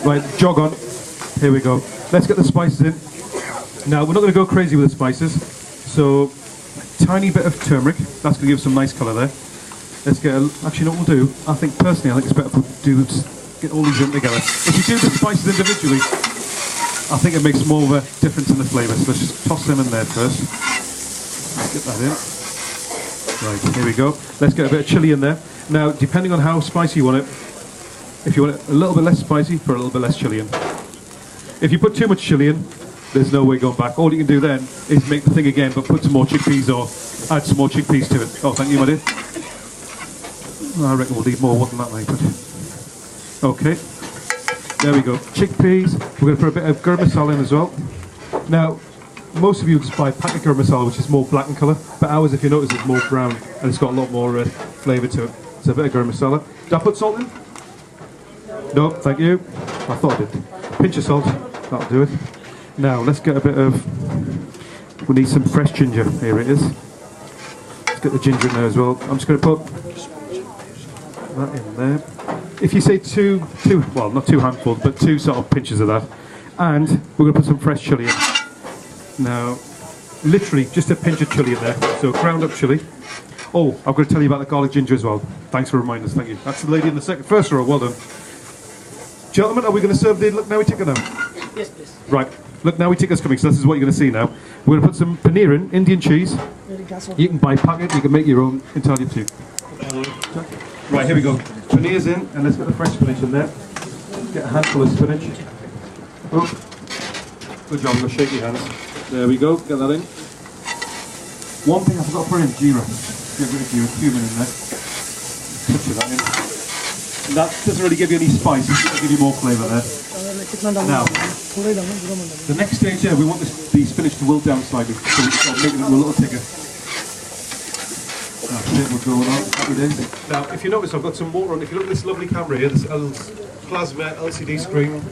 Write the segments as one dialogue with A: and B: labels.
A: Right, jog on. Here we go. Let's get the spices in. Now, we're not going to go crazy with the spices. So, a tiny bit of turmeric. That's going to give some nice colour there. Let's get actually, what we'll do, I think it's better to get all these in together. If you do the spices individually, I think it makes more of a difference in the flavour. So let's just toss them in there first. Let's get that in. Right, here we go. Let's get a bit of chilli in there. Now, depending on how spicy you want it, if you want it a little bit less spicy, put a little bit less chilli in. If you put too much chilli in, there's no way going back. All you can do then is make the thing again, but put some more chickpeas or add some more chickpeas to it. Oh, thank you, my dear. I reckon we'll need more than that, mate. Okay, there we go. Chickpeas. We're going to put a bit of garam masala in as well. Now, most of you just buy packet garam masala, which is more black in colour, but ours, if you notice, is more brown, and it's got a lot more flavour to it. So a bit of garam masala. Did I put salt in? No, thank you. I thought I did. Pinch of salt, that'll do it. Now, let's get a bit of... We need some fresh ginger. Here it is. Let's get the ginger in there as well. I'm just going to put that in there. If you say two, well, not 2 handfuls, but 2 sort of pinches of that. And we're going to put some fresh chilli in. Now, literally just a pinch of chilli in there. So ground up chilli. Oh, I'm going to tell you about the garlic ginger as well. Thanks for reminding us, thank you. That's the lady in the first row, well done. Gentlemen, are we going to serve the look now we tikka now?
B: Yes, please.
A: Right, look now we tikka's coming, so this is what you're going to see now. We're going to put some paneer in, Indian cheese. You can buy packet, you can make your own, entirely up to you. Right, here we go. Paneer's in, and let's get the fresh spinach in there. Get a handful of spinach. Oh, good job, I'm going to shake your hands. There we go, get that in. One thing I forgot to put in, jeera. Get rid of jeera, cumin in there. Touch of that in. That doesn't really give you any spice, it'll give you more flavour there. Now, the next stage here, we want the spinach to wilt down slightly, so we start making it a little thicker. That's it, we're going on, happy days. Now, if you notice, I've got some water on. If you look at this lovely camera here, this plasma LCD screen,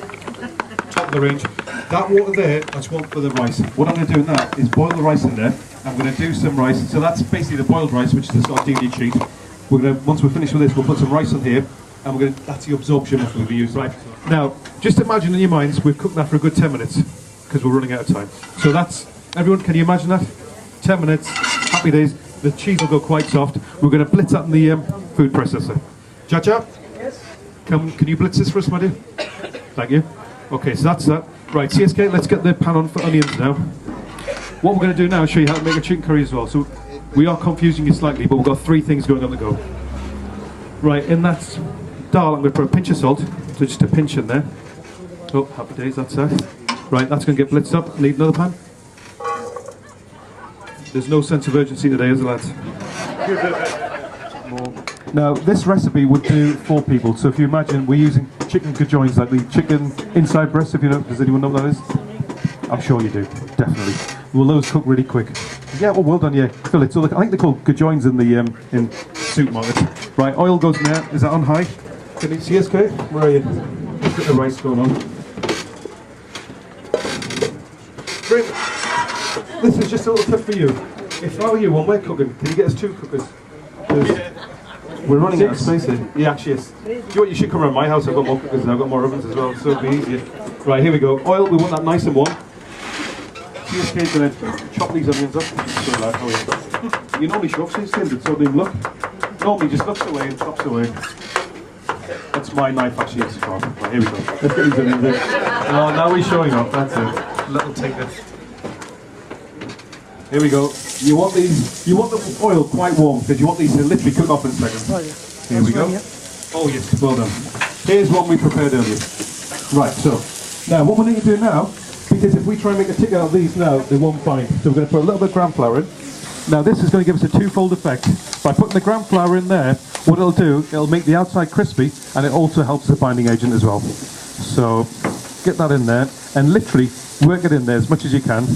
A: top of the range. That water there, that's one for the rice. What I'm going to do in that is boil the rice in there. I'm going to do some rice, so that's basically the boiled rice, which is the sort of DD sheet. We're going to, once we're finished with this, we'll put some rice on here. And we're going to, that's the absorption method we're going to use. Right. Now, just imagine in your minds, we've cooked that for a good 10 minutes, because we're running out of time. So that's, everyone, can you imagine that? 10 minutes, happy days, the cheese will go quite soft. We're going to blitz that in the food processor. Cha-cha?
B: Yes.
A: Can you blitz this for us, my dear? Thank you. Okay, so that's that. Right, CSK, let's get the pan on for onions now. What we're going to do now is show you how to make a chicken curry as well. So we are confusing you slightly, but we've got 3 things going on the go. Right, in that daal, I'm going to put a pinch of salt, so just a pinch in there. Oh, happy days, that's that. Right, that's going to get blitzed up. Need another pan? There's no sense of urgency today, is there, lads? More. Now, this recipe would do 4 people, so if you imagine, we're using chicken conjoins, like the chicken inside breast, if you know, does anyone know what that is? I'm sure you do, definitely. Will those cook really quick? Yeah, well done, yeah. Fill it. So I think they're called conjoins in the in supermarkets. Right, oil goes in there. Is that on high? Can you see SK? Where are you? Let's get the rice going on. This is just a little tip for you. If I were you, when we're cooking, can you get us 2 cookers? We're running out of space here. Yeah, actually is. Do you know what, you should come around my house, I've got more cookers and I've got more ovens as well, so it'll be easier. Right, here we go. Oil, we want that nice and warm. CSK's going to chop these onions up. So like, oh yeah. You normally show up, CSK, but so they look. Normally just looks away and chops away. That's my knife actually, it's sharp. Right, here we go. Let's get these onions in. Oh, now we're showing off, that's it. Little tinker. Here we go. You want the oil quite warm because you want these to literally cook off in a second. Here we go. Oh yes, well done. Here's one we prepared earlier. Right, so now what we need to do now, because if we try and make a tikka out of these now, they won't bind. So we're going to put a little bit of gram flour in. Now this is going to give us a 2-fold effect. By putting the gram flour in there, what it'll do, it'll make the outside crispy, and it also helps the binding agent as well. So get that in there, and literally work it in there as much as you can.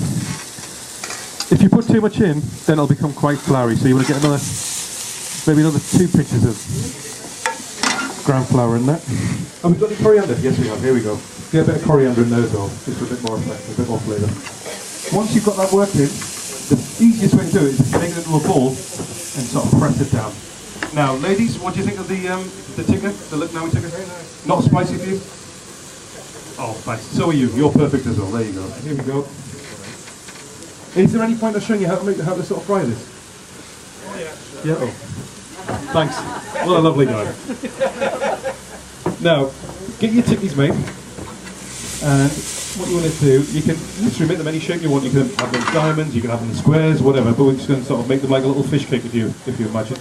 A: If you put too much in, then it'll become quite floury. So you want to get another, maybe another 2 pinches of gram flour in there. Oh, we've got any coriander? Yes, we have. Here we go. Get a bit of coriander in there as well, just for a bit more effect, a bit more flavour. Once you've got that worked in, the easiest way to do it is to take it into a ball and sort of press it down. Now, ladies, what do you think of the tikka? The look now we tikka? Very nice. Not spicy for you? Oh, thanks. So are you. You're perfect as well. There you go. Here we go. Is there any point of showing you how to sort of fry this? Oh, yeah. Yeah? Oh. Thanks. What a lovely guy. Now, get your chickpeas made. And what you want to do, you can literally make them any shape you want. You can have them diamonds, you can have them squares, whatever. But we're just going to sort of make them like a little fish cake if you imagine.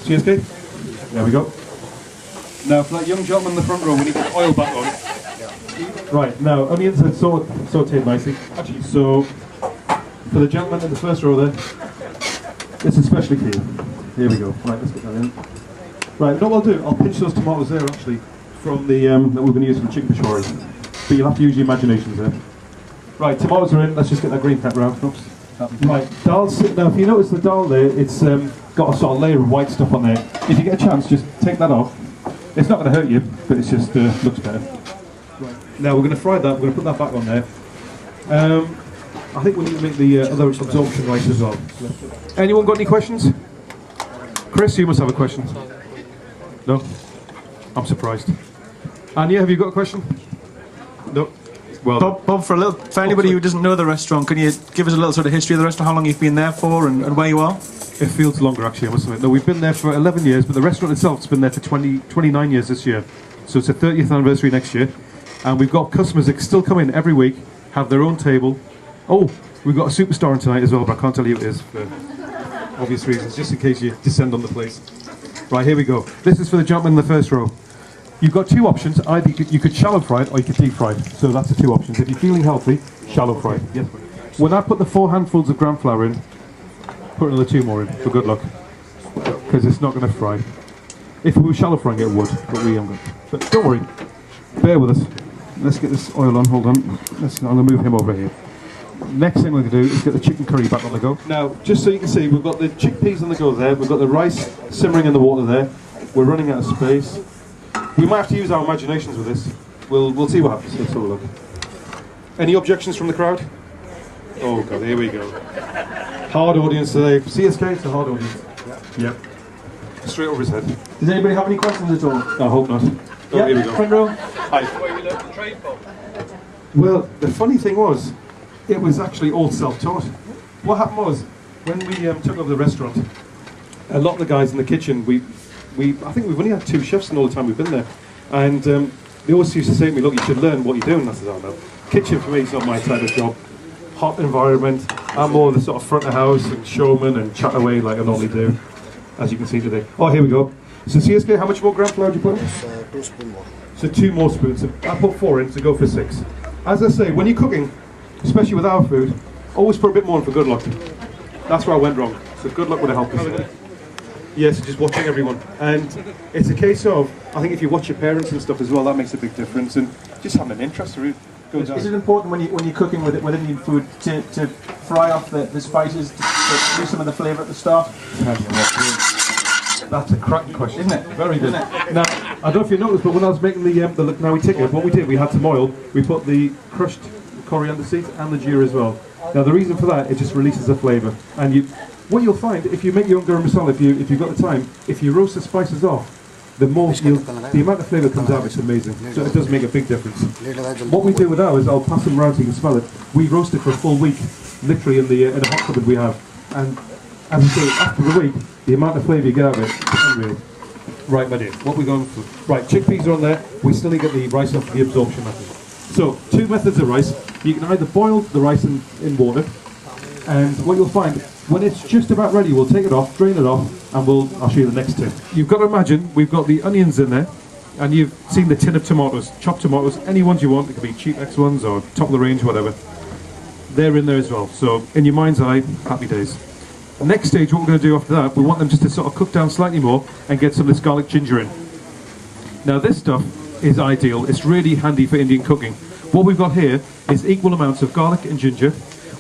A: CSK? There we go. Now, for that young gentleman in the front row, we need to oil back on. Right, now, onions are sauteed nicely. Actually, so, for the gentleman in the first row there, it's especially key. Here we go. Right, let's get that in. Right, what I'll do, I'll pinch those tomatoes there, actually, from the, that we're going to use for the chicken peshwari. But you'll have to use your imaginations there. Right, tomatoes are in, let's just get that green pepper out. Oops. Right, daal, now if you notice the daal there, it's got a sort of layer of white stuff on there. If you get a chance, just take that off. It's not going to hurt you, but it's just looks better. Right. Now we're going to fry that, we're going to put that back on there. I think we need to make the other absorption rice as well. Anyone got any questions? Chris, you must have a question. No? I'm surprised. Anya, have you got a question? No? Well,
B: Bob, for anybody who doesn't know the restaurant, can you give us a little sort of history of the restaurant, how long you've been there for and where you are?
A: It feels longer actually, I must admit. No, we've been there for 11 years, but the restaurant itself has been there for 29 years this year. So it's a 30th anniversary next year. And we've got customers that still come in every week, have their own table. Oh, we've got a superstar in tonight as well, but I can't tell you who it is for obvious reasons, just in case you descend on the place. Right, here we go. This is for the gentleman in the first row. You've got two options. Either you could shallow fry it or you could deep fry it. So that's the two options. If you're feeling healthy, shallow fry it. Yes. When I put the 4 handfuls of gram flour in, put another 2 more in for good luck, because it's not going to fry. If we were shallow frying it would, but we haven't. But don't worry, bear with us. Let's get this oil on. Hold on. I'm going to move him over here. Next thing we're going to do is get the chicken curry back on the go. Now, just so you can see, we've got the chickpeas on the go there. We've got the rice simmering in the water there. We're running out of space. We might have to use our imaginations with this. We'll see what happens. Let's have a look. Any objections from the crowd? Oh god, here we go. Hard audience today. CSK, it's a hard audience. Yep. Straight over his head.
B: Does anybody have any questions at all?
A: I hope not. Oh,
B: yeah,
A: here we go.
B: Front row.
A: Hi. Well, the funny thing was, it was actually all self-taught. What happened was, when we took over the restaurant, a lot of the guys in the kitchen, I think we've only had 2 chefs in all the time we've been there, and they always used to say to me, look, you should learn what you're doing. I said, oh no, kitchen for me is not my type of job. Hot environment, I'm more the sort of front of house and showman and chat away like I normally do, as you can see today. Oh, here we go. So CSK, how much more gram flour do you put in?
C: 2 spoons more.
A: So 2 more spoons. So I put 4 in to go for 6. As I say, when you're cooking, especially with our food, always put a bit more in for good luck. That's where I went wrong. So good luck would have helped us. Yes, just watching everyone. And it's a case of, I think if you watch your parents and stuff as well, that makes a big difference. And just having an interest to go down.
B: Is it important when you're cooking with Indian food to fry off the spices, to lose some of the flavour at the start?
A: That's a cracking question,
B: isn't it?
A: Very good.
B: Isn't it?
A: Now, I don't know if you noticed, but when I was making the now we take it, what we did, we had some oil, we put the crushed coriander seeds and the jeera as well. Now the reason for that, it just releases the flavour. And what you'll find, if you make your own garam masala, if you've got the time, if you roast the spices off, the amount of flavour comes out, it's amazing. So it does make a big difference. What we do with ours, I'll pass them around so you can smell it. We roast it for a full week, literally in a hot cupboard we have. And as I say, after the week, the amount of flavour you get out of it is unreal. Right, my dear, what we're going for. Right, chickpeas are on there. We still need to get the rice off the absorption method. So, 2 methods of rice. You can either boil the rice in water, and what you'll find, when it's just about ready, we'll take it off, drain it off, and I'll show you the next tip. You've got to imagine, we've got the onions in there, and you've seen the tin of tomatoes, chopped tomatoes, any ones you want. It could be cheap X ones or top of the range, whatever. They're in there as well. So, in your mind's eye, happy days. Next stage, what we're going to do after that, we want them just to sort of cook down slightly more and get some of this garlic ginger in. Now this stuff is ideal, it's really handy for Indian cooking. What we've got here is equal amounts of garlic and ginger.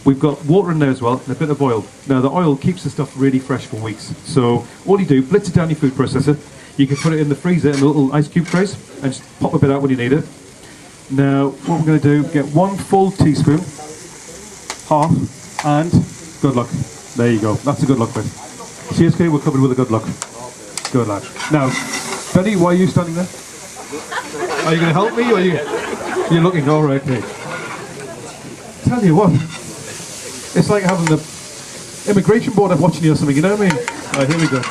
A: We've got water in there as well and a bit of oil. Now the oil keeps the stuff really fresh for weeks. So all you do, blitz it down your food processor. You can put it in the freezer in the little ice cube trays and just pop a bit out when you need it. Now what we're going to do, get 1 full teaspoon, half, and good luck. There you go. That's a good luck bit. CSK, we're covered with a good luck. Good lad. Now, Benny, why are you standing there? Are you going to help me or are you... You're looking all right, okay. Tell you what, it's like having the immigration board watching you or something, you know what I mean? Right, here we go.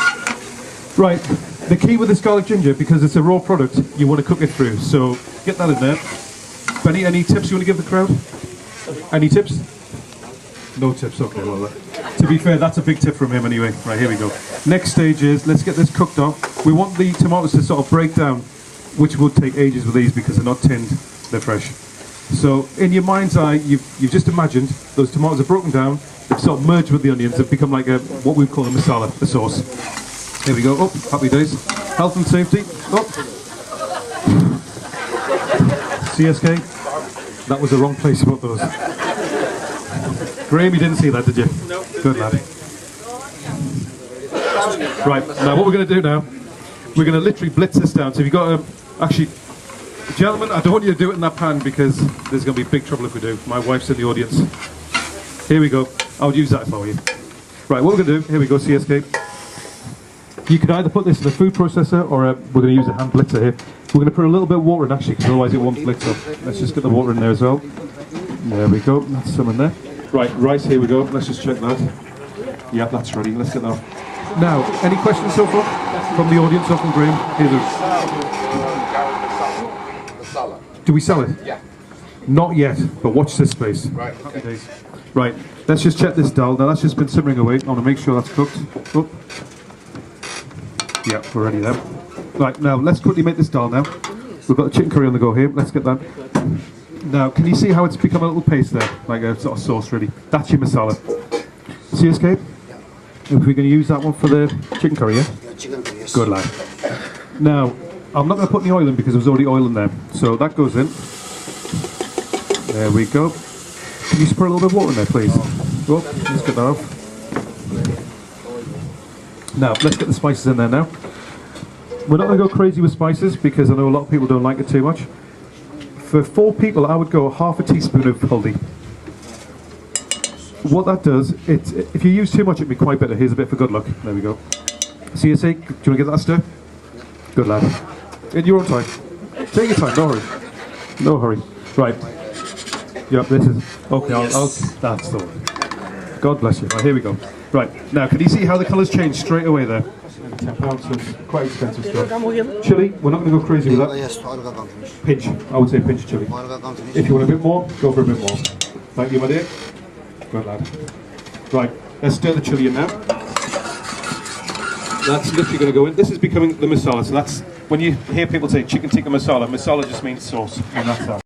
A: Right, the key with this garlic ginger, because it's a raw product, you want to cook it through. So get that in there. Benny, any tips you want to give the crowd? Any tips? No tips, okay, well, to be fair, that's a big tip from him anyway. Right, here we go. Next stage is, let's get this cooked off. We want the tomatoes to sort of break down, which would take ages with these because they're not tinned, they're fresh. So, in your mind's eye, you've just imagined those tomatoes are broken down, they've sort of merged with the onions, they've become like what we call a masala, a sauce. Here we go, oh, happy days. Health and safety, oh. CSK, that was the wrong place to put those. Graham, you didn't see that, did you? No. Good lad. Right, now what we're going to do now, we're going to literally blitz this down. So if you've got actually, gentlemen, I don't want you to do it in that pan because there's going to be big trouble if we do. My wife's in the audience. Here we go. I'll use that if I were you. Right, what we're going to do, here we go, CSK. You could either put this in a food processor or we're going to use a hand blitzer here. We're going to put a little bit of water in actually because otherwise it won't blitz up. Let's just get the water in there as well. There we go, that's some in there. Right, rice, here we go. Let's just check that. Yep, that's ready. Let's get that off. Now, any questions so far from the audience or from Graham? Do we sell it? Yeah. Not yet, but watch this space. Right, okay. Right, let's just check this daal. Now, that's just been simmering away. I want to make sure that's cooked. Oh. Yeah, we're ready there. Right, now, let's quickly make this daal now. We've got the chicken curry on the go here. Let's get that. Now, can you see how it's become a little paste there? Like a sort of sauce, really. That's your masala. CSK? If we're going to use that one for the chicken curry, yeah? Yeah, chicken curry, yes. Good lad. Now, I'm not going to put any oil in because there's already oil in there. So that goes in. There we go. Can you spread a little bit of water in there, please? Oh, let's get that off. Now, let's get the spices in there now. We're not going to go crazy with spices because I know a lot of people don't like it too much. For 4 people, I would go half a teaspoon of haldi. What that does, if you use too much, it'd be quite bitter. Here's a bit for good luck. There we go. CSA, do you want to get that stir? Good lad. In your own time. Take your time, no hurry. No hurry. Right. Yep, this is... Okay, that's the one. God bless you. Right, here we go. Right, now, can you see how the colours change straight away there? £10, so it's quite expensive stuff. Chilli, we're not going to go crazy with that. Pinch, I would say pinch of chilli. If you want a bit more, go for a bit more. Thank you, my dear. Good lad. Right, let's stir the chilli in now. That's literally going to go in. This is becoming the masala, so that's, when you hear people say chicken tikka masala, masala just means sauce, and that's that.